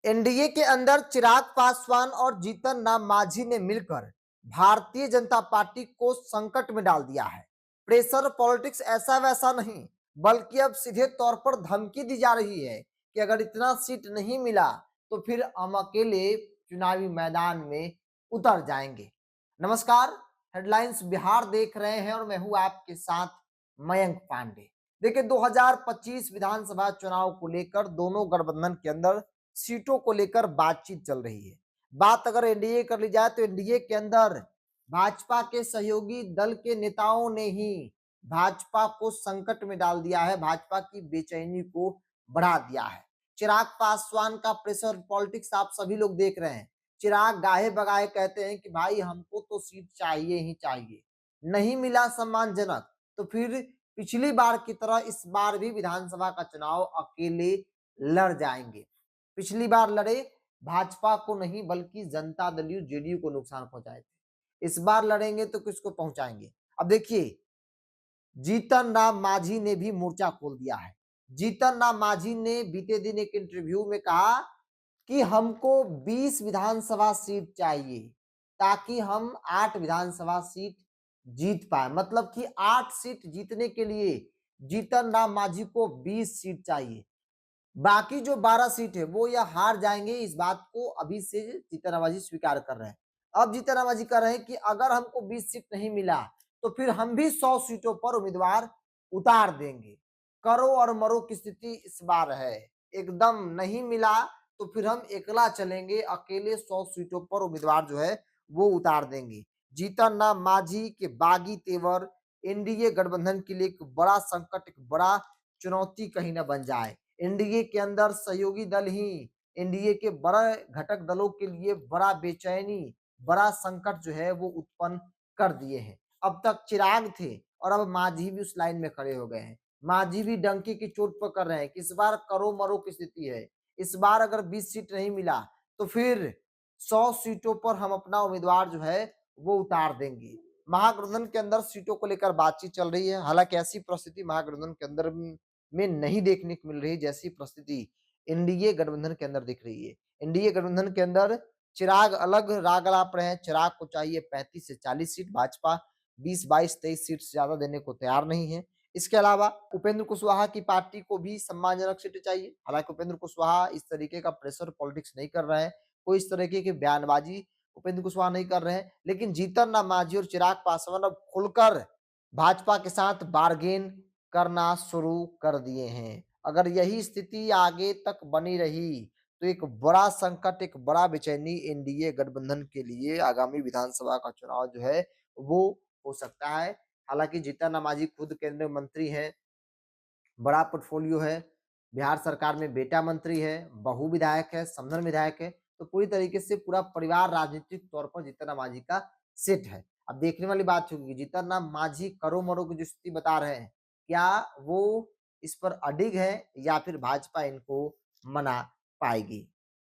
NDA के अंदर चिराग पासवान और जीतन राम मांझी ने मिलकर भारतीय जनता पार्टी को संकट में डाल दिया है। प्रेशर पॉलिटिक्स ऐसा वैसा नहीं, बल्कि अब सीधे तौर पर धमकी दी जा रही है कि अगर इतना सीट नहीं मिला तो फिर हम अकेले चुनावी मैदान में उतर जाएंगे। नमस्कार, हेडलाइंस बिहार देख रहे हैं और मैं हूं आपके साथ मयंक पांडे। देखिए, 2025 विधानसभा चुनाव को लेकर दोनों गठबंधन के अंदर सीटों को लेकर बातचीत चल रही है। बात अगर एनडीए कर ली जाए तो एनडीए के अंदर भाजपा के सहयोगी दल के नेताओं ने ही भाजपा को संकट में डाल दिया है, भाजपा की बेचैनी को बढ़ा दिया है। चिराग पासवान का प्रेशर पॉलिटिक्स आप सभी लोग देख रहे हैं। चिराग गाहे बगाहे कहते हैं कि भाई हमको तो सीट चाहिए ही चाहिए, नहीं मिला सम्मानजनक तो फिर पिछली बार की तरह इस बार भी विधानसभा का चुनाव अकेले लड़ जाएंगे। पिछली बार लड़े, भाजपा को नहीं बल्कि जनता दल यू जेडीयू को नुकसान पहुंचाए थे। इस बार लड़ेंगे तो किसको पहुंचाएंगे? अब देखिए, जीतन राम मांझी ने भी मोर्चा खोल दिया है। जीतन राम मांझी ने बीते दिन एक इंटरव्यू में कहा कि हमको 20 विधानसभा सीट चाहिए ताकि हम 8 विधानसभा सीट जीत पाए। मतलब कि 8 सीट जीतने के लिए जीतन राम मांझी को 20 सीट चाहिए। बाकी जो 12 सीट है वो यह हार जाएंगे, इस बात को अभी से जीतन राम मांझी स्वीकार कर रहे हैं। अब जीतन राम मांझी कह रहे हैं कि अगर हमको 20 सीट नहीं मिला तो फिर हम भी 100 सीटों पर उम्मीदवार उतार देंगे। करो और मरो की स्थिति इस बार है। एकदम नहीं मिला तो फिर हम एकला चलेंगे, अकेले 100 सीटों पर उम्मीदवार जो है वो उतार देंगे। जीतन राम मांझी के बागी तेवर एनडीए गठबंधन के लिए एक बड़ा संकट, एक बड़ा चुनौती कहीं न बन जाए। एनडीए के अंदर सहयोगी दल ही एनडीए के बड़े घटक दलों के लिए बड़ा बेचैनी, बड़ा संकट जो है वो उत्पन्न कर दिए हैं। अब तक चिराग थे और अब मांझी भी उस लाइन में खड़े हो गए हैं। मांझी भी डंके की चोट पर कर रहे हैं कि इस बार करो मरो की स्थिति है। इस बार अगर 20 सीट नहीं मिला तो फिर 100 सीटों पर हम अपना उम्मीदवार जो है वो उतार देंगे। महागठबंधन के अंदर सीटों को लेकर बातचीत चल रही है। हालांकि ऐसी परिस्थिति महागठबंधन के अंदर में नहीं देखने को मिल रही जैसी परिस्थिति एनडीए गठबंधन के अंदर दिख रही है। एनडीए गठबंधन के अंदर चिराग अलग राग अलाप रहे हैं। चिराग को चाहिए 35 से 40 सीट, भाजपा 20, 22, 23 सीट से ज्यादा देने को तैयार नहीं है। इसके अलावा उपेंद्र कुशवाहा की पार्टी को भी सम्मानजनक सीटें चाहिए। हालांकि उपेंद्र कुशवाहा इस तरीके का प्रेशर पॉलिटिक्स नहीं कर रहे हैं, कोई इस तरीके की बयानबाजी उपेंद्र कुशवाहा नहीं कर रहे हैं। लेकिन जीतन राम मांझी और चिराग पासवान अब खुलकर भाजपा के साथ बार्गेन करना शुरू कर दिए हैं। अगर यही स्थिति आगे तक बनी रही तो एक बड़ा संकट, एक बड़ा बेचैनी एनडीए गठबंधन के लिए आगामी विधानसभा का चुनाव जो है वो हो सकता है। हालांकि जीतन राम मांझी खुद केंद्रीय मंत्री हैं, बड़ा पोर्टफोलियो है, बिहार सरकार में बेटा मंत्री है, बहू विधायक है, समधन विधायक है, तो पूरी तरीके से पूरा परिवार राजनीतिक तौर पर जीतन राम मांझी का सेट है। अब देखने वाली बात होगी जीतन राम मांझी करो मरो की जो स्थिति बता रहे हैं, क्या वो इस पर अडिग है या फिर भाजपा इनको मना पाएगी।